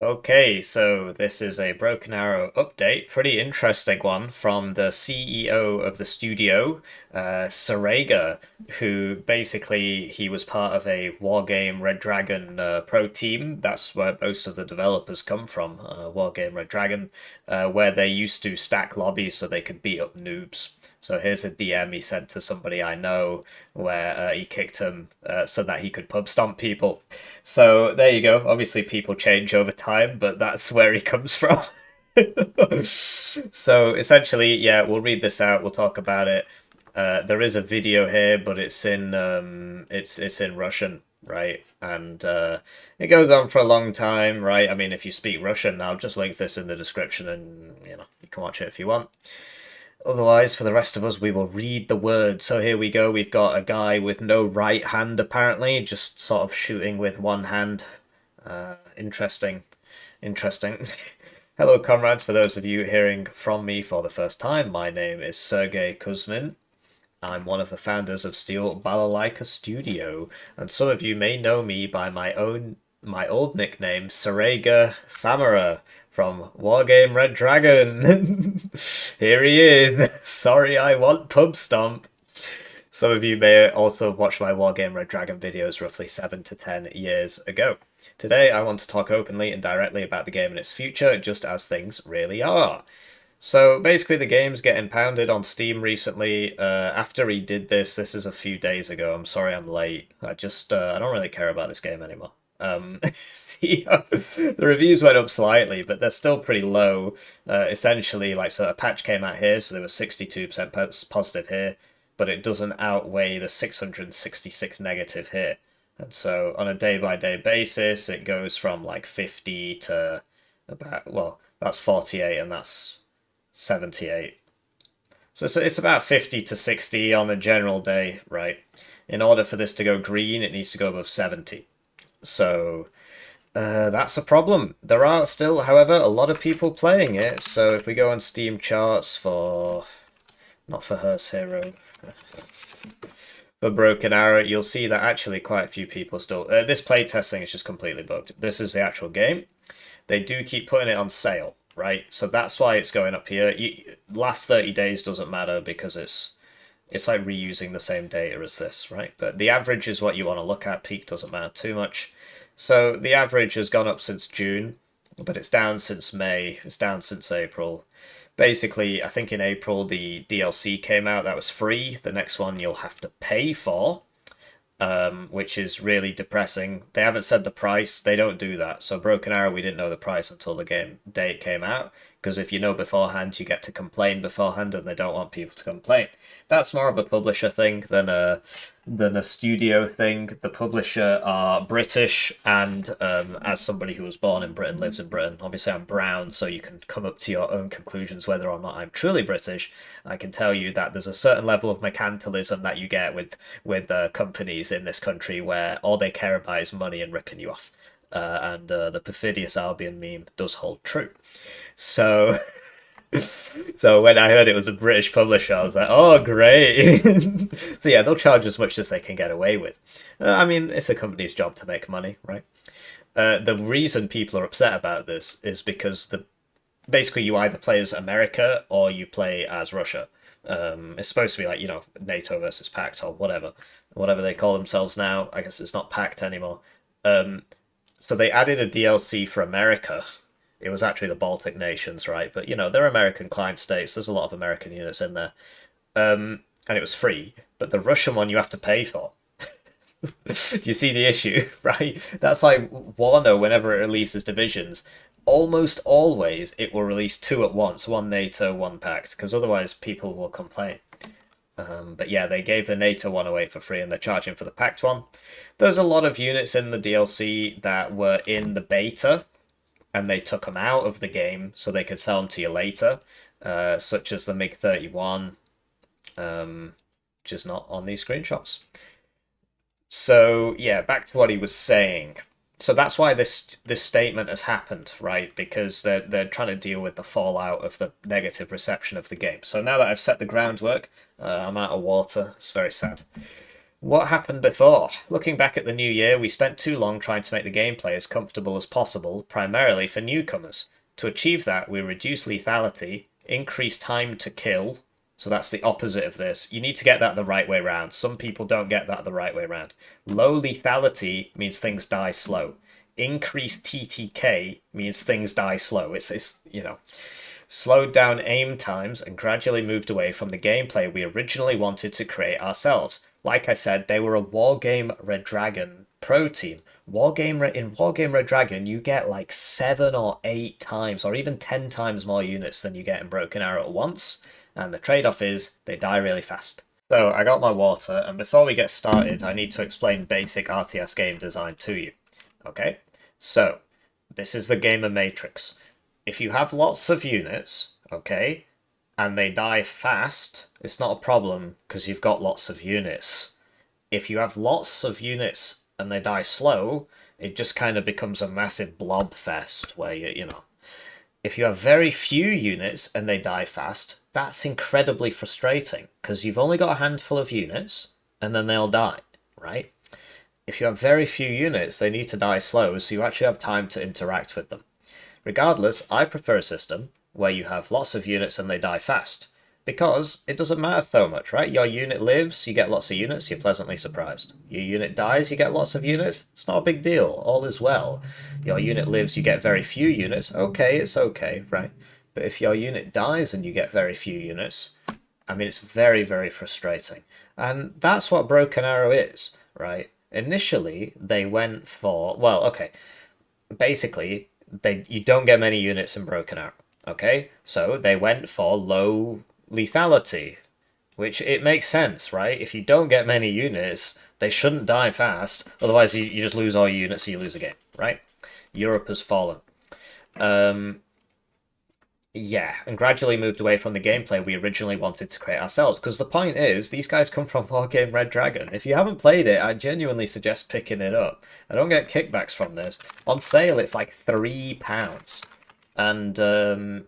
Okay, so this is a Broken Arrow update. Pretty interesting one from the CEO of the studio, Sarega, who basically he was part of a Wargame Red Dragon pro team. That's where most of the developers come from, Wargame Red Dragon, where they used to stack lobbies so they could beat up noobs. So here's a DM he sent to somebody I know where he kicked him so that he could pub stomp people. So there you go. Obviously, people change over time, but that's where he comes from. So essentially, yeah, we'll read this out. We'll talk about it. There is a video here, but it's in Russian, right? And it goes on for a long time, right? I mean, if you speak Russian, I'll just link this in the description, and you can watch it if you want. Otherwise, for the rest of us, we will read the words. So here we go. We've got a guy with no right hand, apparently, just sort of shooting with one hand. Interesting. Interesting. Hello, comrades. For those of you hearing from me for the first time, my name is Sergey Kuzmin. I'm one of the founders of Steel Balalaika Studio, and some of you may know me by my old nickname, Sarega Samara from Wargame Red Dragon. Here he is. Sorry, I want pub stomp. Some of you may also watch my Wargame Red Dragon videos roughly 7 to 10 years ago. Today, I want to talk openly and directly about the game and its future, just as things really are. So basically, the game's getting pounded on Steam recently. After he did this is a few days ago. I'm sorry I'm late. I don't really care about this game anymore. The reviews went up slightly, but they're still pretty low. Essentially, so a patch came out here, so there was 62% positive here, but it doesn't outweigh the 666 negative here. And so on a day-by-day basis, it goes from like 50 to that's 48 and that's 78. So it's about 50 to 60 on the general day, right? In order for this to go green, it needs to go above 70. So that's a problem. There are still, however, a lot of people playing it. So if we go on Steam charts not for Hearst Hero, for Broken Arrow, you'll see that actually quite a few people still... this playtesting is just completely bugged. This is the actual game. They do keep putting it on sale, right? So that's why it's going up here. Last 30 days doesn't matter because it's like reusing the same data as this, right? But the average is what you want to look at. Peak doesn't matter too much. So the average has gone up since June, but it's down since May. It's down since April. Basically, I think in April the DLC came out that was free. The next one you'll have to pay for, which is really depressing. They haven't said the price. They don't do that. So Broken Arrow, we didn't know the price until the game date came out. Because if you know beforehand, you get to complain beforehand, and they don't want people to complain. That's more of a publisher thing than a studio thing. The publisher are British, and as somebody who was born in Britain, lives in Britain, obviously I'm brown, so you can come up to your own conclusions whether or not I'm truly British. I can tell you that there's a certain level of mercantilism that you get with companies in this country where all they care about is money and ripping you off. And the perfidious Albion meme does hold true. So, so when I heard it was a British publisher, I was like, "Oh, great!" So yeah, they'll charge as much as they can get away with. I mean, it's a company's job to make money, right? The reason people are upset about this is because basically you either play as America or you play as Russia. It's supposed to be like NATO versus Pact or whatever they call themselves now. I guess it's not Pact anymore. So they added a DLC for America. It was actually the Baltic nations, right? But they're American client states. There's a lot of American units in there, and it was free. But the Russian one you have to pay for. Do you see the issue, right? That's like Warner whenever it releases divisions. Almost always it will release two at once, one NATO, one Pact, because otherwise people will complain. But yeah, they gave the NATO one away for free and they're charging for the Pact one. There's a lot of units in the DLC that were in the beta and they took them out of the game so they could sell them to you later, such as the MiG-31, which is not on these screenshots. So yeah, back to what he was saying. So that's why this statement has happened, right? Because they're trying to deal with the fallout of the negative reception of the game. So now that I've set the groundwork, I'm out of water. It's very sad. What happened before? Looking back at the new year, we spent too long trying to make the gameplay as comfortable as possible, primarily for newcomers. To achieve that, we reduced lethality, increased time to kill. So that's the opposite of this. You need to get that the right way round. Some people don't get that the right way round. Low lethality means things die slow. Increased TTK means things die slow. It's slowed down aim times and gradually moved away from the gameplay we originally wanted to create ourselves. Like I said, they were a Wargame Red Dragon pro team. In Wargame Red Dragon, you get like 7 or 8 times, or even 10 times more units than you get in Broken Arrow at once, and the trade-off is they die really fast. So I got my water, and before we get started, I need to explain basic RTS game design to you. Okay, so this is the gamer matrix. If you have lots of units, okay, and they die fast, it's not a problem because you've got lots of units. If you have lots of units and they die slow, it just kind of becomes a massive blob fest where if you have very few units and they die fast, that's incredibly frustrating because you've only got a handful of units and then they'll die, right? If you have very few units, they need to die slow, so you actually have time to interact with them. Regardless, I prefer a system where you have lots of units and they die fast, because it doesn't matter so much, right? Your unit lives, you get lots of units, you're pleasantly surprised. Your unit dies, you get lots of units, it's not a big deal, all is well. Your unit lives, you get very few units, okay, it's okay, right? But if your unit dies and you get very few units, I mean, it's very, very frustrating. And that's what Broken Arrow is, right? Initially, they went for, well, okay, basically, you don't get many units in Broken Arrow, okay? So they went for low lethality, which it makes sense, right? If you don't get many units, they shouldn't die fast, otherwise you just lose all your units and you lose the game, right? Europe has fallen. Yeah, and gradually moved away from the gameplay we originally wanted to create ourselves. Because the point is, these guys come from Wargame Red Dragon. If you haven't played it, I genuinely suggest picking it up. I don't get kickbacks from this. On sale, it's like £3. And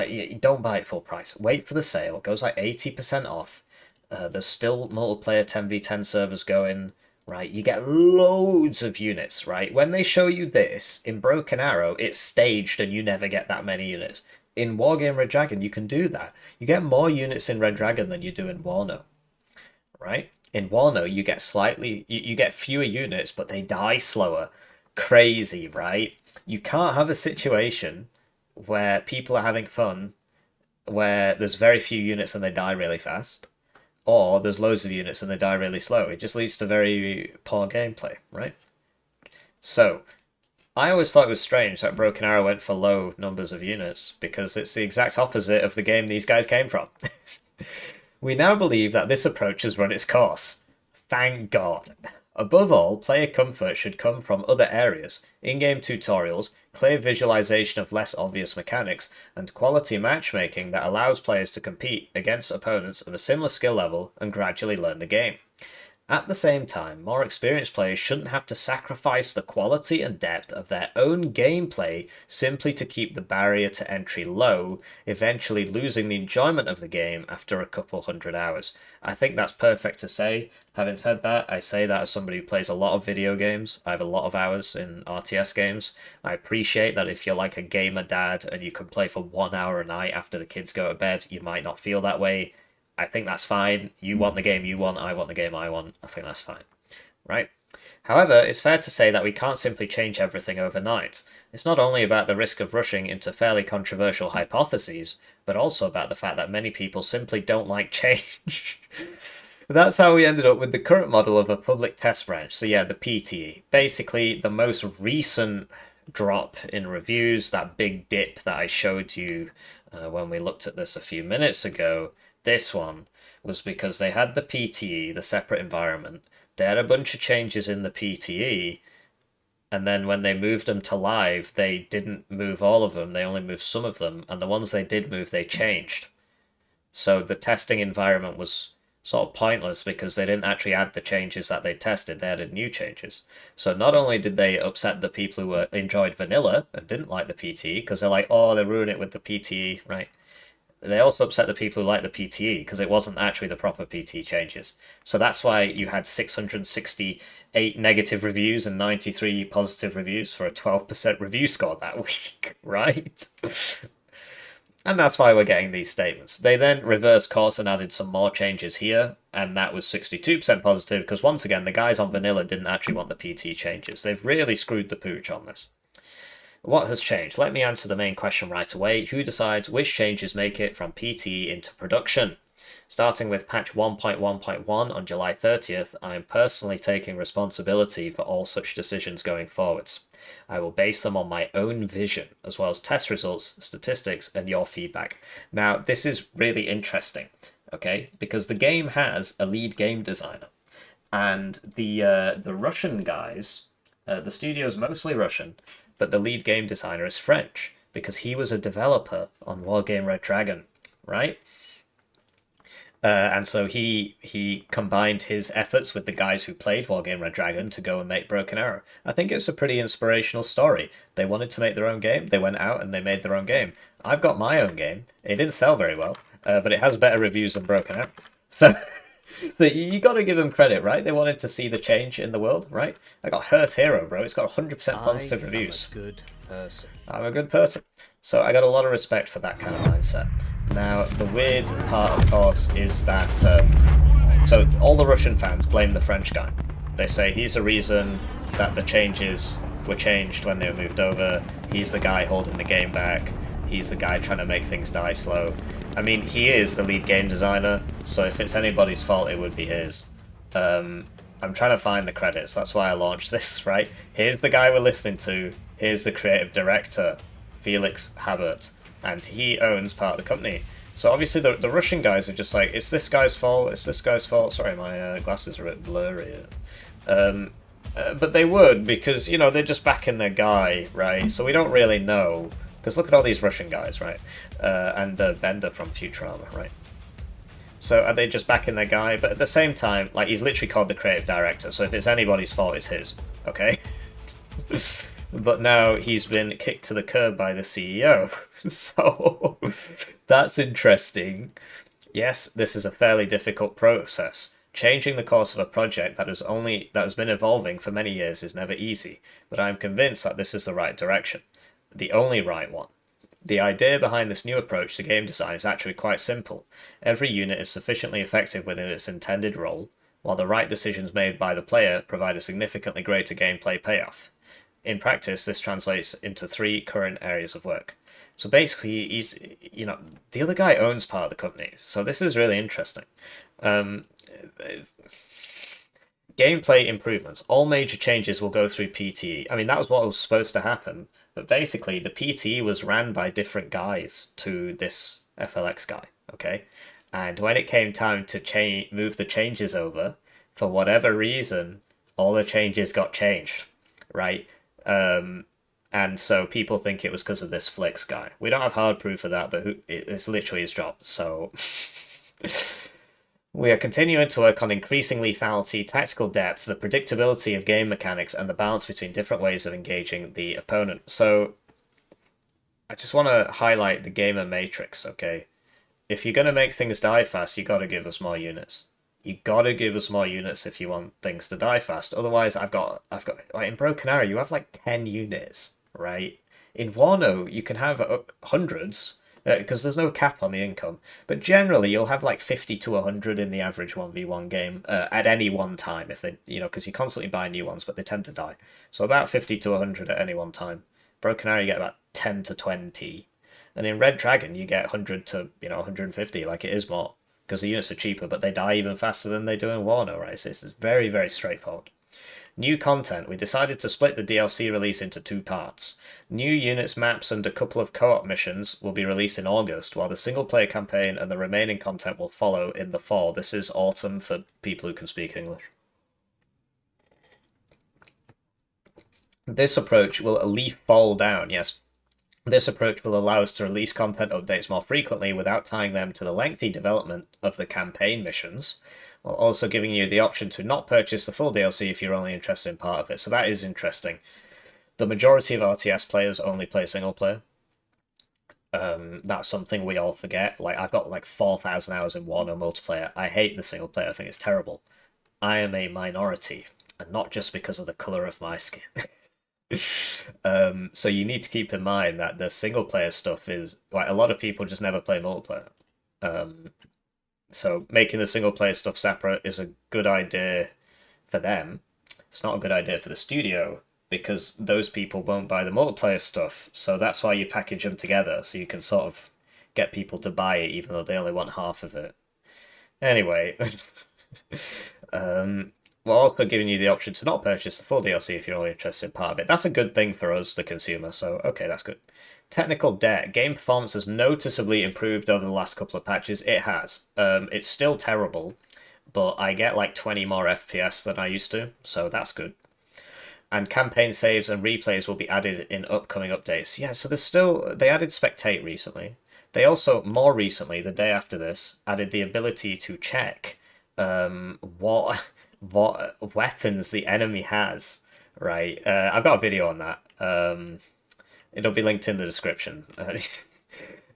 you don't buy it full price. Wait for the sale. It goes like 80% off. There's still multiplayer 10v10 servers going. Right, you get loads of units, right? When they show you this, in Broken Arrow, it's staged and you never get that many units. In Wargame Red Dragon, you can do that. You get more units in Red Dragon than you do in Wano, right? In Wano, you get you get fewer units, but they die slower. Crazy, right? You can't have a situation where people are having fun, where there's very few units and they die really fast, or there's loads of units and they die really slow. It just leads to very poor gameplay, right? So, I always thought it was strange that Broken Arrow went for low numbers of units, because it's the exact opposite of the game these guys came from. We now believe that this approach has run its course. Thank God. Above all, player comfort should come from other areas, in-game tutorials, clear visualization of less obvious mechanics, and quality matchmaking that allows players to compete against opponents of a similar skill level and gradually learn the game. At the same time, more experienced players shouldn't have to sacrifice the quality and depth of their own gameplay simply to keep the barrier to entry low, eventually losing the enjoyment of the game after a couple hundred hours. I think that's perfect to say. Having said that, I say that as somebody who plays a lot of video games. I have a lot of hours in RTS games. I appreciate that if you're like a gamer dad and you can play for 1 hour a night after the kids go to bed, you might not feel that way. I think that's fine. You want the game you want, I want the game I want. I think that's fine, right? However, it's fair to say that we can't simply change everything overnight. It's not only about the risk of rushing into fairly controversial hypotheses, but also about the fact that many people simply don't like change. That's how we ended up with the current model of a public test branch. So yeah, the PTE. Basically, the most recent drop in reviews, that big dip that I showed you when we looked at this a few minutes ago, this one was because they had the PTE, the separate environment. They had a bunch of changes in the PTE, and then when they moved them to live, they didn't move all of them. They only moved some of them, and the ones they did move, they changed. So the testing environment was sort of pointless because they didn't actually add the changes that they tested. They added new changes. So not only did they upset the people who enjoyed vanilla and didn't like the PTE, because they're like, oh, they ruin it with the PTE, right? they also upset the people who like the PTE because it wasn't actually the proper PTE changes. So that's why you had 668 negative reviews and 93 positive reviews for a 12% review score that week, right? And that's why we're getting these statements. They then reversed course and added some more changes here, and that was 62% positive because once again, the guys on vanilla didn't actually want the PT changes. They've really screwed the pooch on this. What has changed? Let me answer the main question right away. Who decides which changes make it from PT into production? Starting with patch 1.1.1 on July 30th, I am personally taking responsibility for all such decisions going forwards. I will base them on my own vision, as well as test results, statistics, and your feedback. Now, this is really interesting, okay? Because the game has a lead game designer, and the Russian guys, the studio is mostly Russian, but the lead game designer is French because he was a developer on Wargame Red Dragon, right? And so he combined his efforts with the guys who played Wargame Red Dragon to go and make Broken Arrow. I think it's a pretty inspirational story. They wanted to make their own game. They went out and they made their own game. I've got my own game. It didn't sell very well, but it has better reviews than Broken Arrow. So, so you got to give them credit, right? They wanted to see the change in the world, right? I got Hurt Hero, bro. It's got 100% positive reviews. I'm a good person. I'm a good person. So I got a lot of respect for that kind of mindset. Now, the weird part, of course, is that so all the Russian fans blame the French guy. They say he's the reason that the changes were changed when they were moved over. He's the guy holding the game back. He's the guy trying to make things die slow. I mean, he is the lead game designer, so if it's anybody's fault, it would be his. I'm trying to find the credits. That's why I launched this, right? Here's the guy we're listening to. Here's the creative director, Felix Habert, and he owns part of the company. So obviously the Russian guys are just like, it's this guy's fault, it's this guy's fault. Sorry, my glasses are a bit blurry. But they would, because, you know, they're just backing their guy, right? So we don't really know. Because look at all these Russian guys, right? And Bender from Futurama, right? So are they just backing their guy? But at the same time, like, he's literally called the creative director, so if it's anybody's fault, it's his, okay? But now he's been kicked to the curb by the CEO. So that's interesting. Yes, this is a fairly difficult process. Changing the course of a project that has been evolving for many years is never easy, but I'm convinced that this is the right direction. The only right one. The idea behind this new approach to game design is actually quite simple. Every unit is sufficiently effective within its intended role, while the right decisions made by the player provide a significantly greater gameplay payoff. In practice, this translates into 3 current areas of work. So basically, he's, you know, the other guy owns part of the company. So this is really interesting. Gameplay improvements. All major changes will go through PTE. I mean, that was what was supposed to happen. But basically, the PTE was ran by different guys to this FLX guy, okay? And when it came time to move the changes over, for whatever reason, all the changes got changed, right? And so people think it was because of this Flix guy. We don't have hard proof of that, but it's literally his job. So we are continuing to work on increasing lethality, tactical depth, the predictability of game mechanics, and the balance between different ways of engaging the opponent. So I just want to highlight the gamer matrix, okay? If you're going to make things die fast, you got to give us more units. You gotta give us more units if you want things to die fast. Otherwise, I've got like in Broken Arrow, you have like 10 units, right? In Wano, you can have hundreds because there's no cap on the income. But generally, you'll have like 50 to 100 in the average 1v1 game at any one time. If they, you know, because you constantly buy new ones, but they tend to die. So about 50 to 100 at any one time. Broken Arrow, you get about 10 to 20, and in Red Dragon, you get 100 to 150. Like, it is more. Because the units are cheaper, but they die even faster than they do in Wano, right? So this is very, very straightforward. New content. We decided to split the DLC release into 2 parts. New units, maps, and a couple of co-op missions will be released in August, while the single-player campaign and the remaining content will follow in the fall. This is autumn for people who can speak English. This approach will a leaf fall down, yes. This approach will allow us to release content updates more frequently without tying them to the lengthy development of the campaign missions, while also giving you the option to not purchase the full DLC if you're only interested in part of it. So that is interesting. The majority of RTS players only play single player. That's something we all forget. Like I've got like 4,000 hours in one on multiplayer. I hate the single player. I think it's terrible. I am a minority, and not just because of the color of my skin. So you need to keep in mind that the single player stuff is like a lot of people just never play multiplayer. Um, so making the single player stuff separate is a good idea for them. It's not a good idea for the studio because those people won't buy the multiplayer stuff. So that's why you package them together so you can sort of get people to buy it even though they only want half of it. Anyway, um, we're also giving you the option to not purchase the full DLC if you're only interested in part of it. That's a good thing for us, the consumer. So okay, that's good. Technical debt. Game performance has noticeably improved over the last couple of patches. It has. It's still terrible, but I get like 20 more FPS than I used to, so that's good. And campaign saves and replays will be added in upcoming updates. Yeah, so there's still they added spectate recently. They also more recently, the day after this, added the ability to check what weapons the enemy has. Right, I've got a video on that. It'll be linked in the description.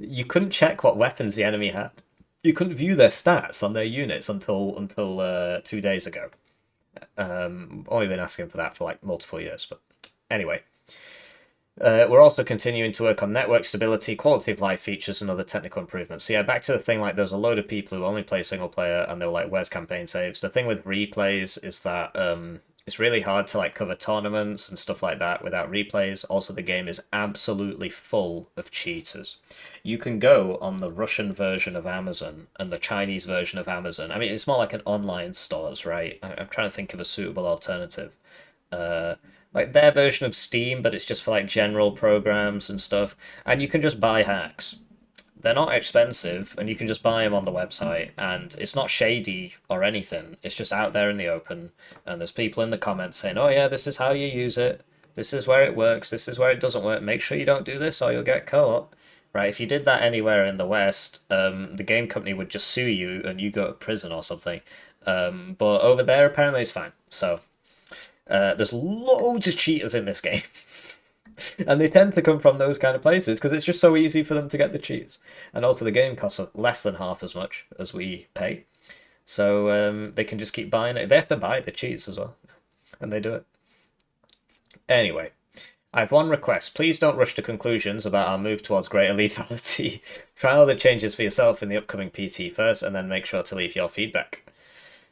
You couldn't check what weapons the enemy had. You couldn't view their stats on their units until 2 days ago. Only been asking for that for like multiple years, but anyway. We're also continuing to work on network stability, quality of life features, and other technical improvements. So yeah, back to the thing, like there's a load of people who only play single player and they're like, where's campaign saves? The thing with replays is that it's really hard to like cover tournaments and stuff like that without replays. Also, the game is absolutely full of cheaters. You can go on the Russian version of Amazon and the Chinese version of Amazon. I mean, it's more like an online stores, right? I'm trying to think of a suitable alternative. Uh, like their version of Steam, but it's just for like general programs and stuff. And you can just buy hacks. They're not expensive, and you can just buy them on the website. And it's not shady or anything. It's just out there in the open. And there's people in the comments saying, "Oh yeah, this is how you use it. This is where it works. This is where it doesn't work. Make sure you don't do this, or you'll get caught." Right? If you did that anywhere in the West, the game company would just sue you, and you go to prison or something. But over there, apparently, it's fine. So there's loads of cheaters in this game, and they tend to come from those kind of places because it's just so easy for them to get the cheats. And also, the game costs less than half as much as we pay, so they can just keep buying it. They have to buy the cheats as well, and they do it. Anyway, I have one request. Please don't rush to conclusions about our move towards greater lethality. Try all the changes for yourself in the upcoming PT first, and then make sure to leave your feedback.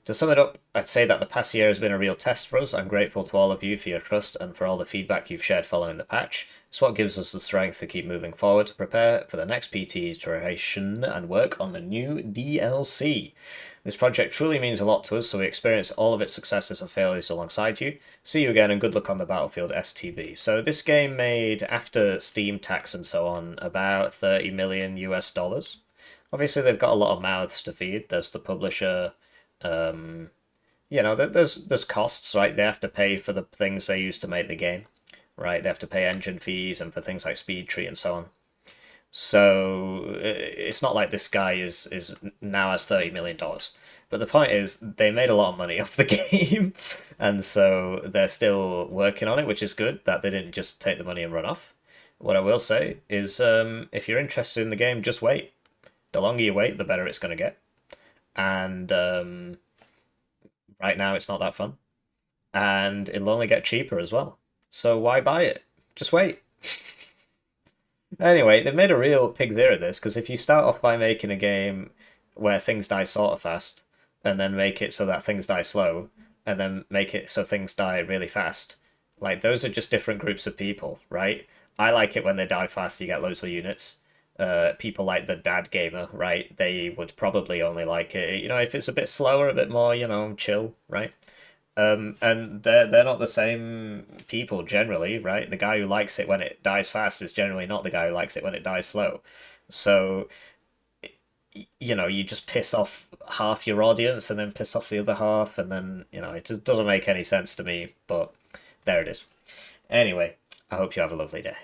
To sum it up, I'd say that the past year has been a real test for us. I'm grateful to all of you for your trust and for all the feedback you've shared following the patch. It's what gives us the strength to keep moving forward, to prepare for the next PT iteration, and work on the new DLC. This project truly means a lot to us, so we experience all of its successes and failures alongside you. See you again, and good luck on the Battlefield STB. So this game made, after Steam tax and so on, about 30 million US dollars. Obviously, they've got a lot of mouths to feed. There's the publisher. Um, there's costs, right? They have to pay for the things they use to make the game, right? They have to pay engine fees and for things like speed tree and so on. So it's not like this guy is now has $30 million. But the point is, they made a lot of money off the game, and so they're still working on it, which is good that they didn't just take the money and run off. What I will say is, if you're interested in the game, just wait. The longer you wait, the better it's going to get. And right now, it's not that fun, and it'll only get cheaper as well. So why buy it? Just wait. Anyway, they've made a real pig's ear of this because if you start off by making a game where things die sort of fast, and then make it so that things die slow, and then make it so things die really fast, like those are just different groups of people, right? I like it when they die fast, you get loads of units. People like the dad gamer, right? They would probably only like it, if it's a bit slower, a bit more, chill, right? And they're not the same people generally, right? The guy who likes it when it dies fast is generally not the guy who likes it when it dies slow. So, you just piss off half your audience and then piss off the other half, and then, it just doesn't make any sense to me, but there it is. Anyway, I hope you have a lovely day.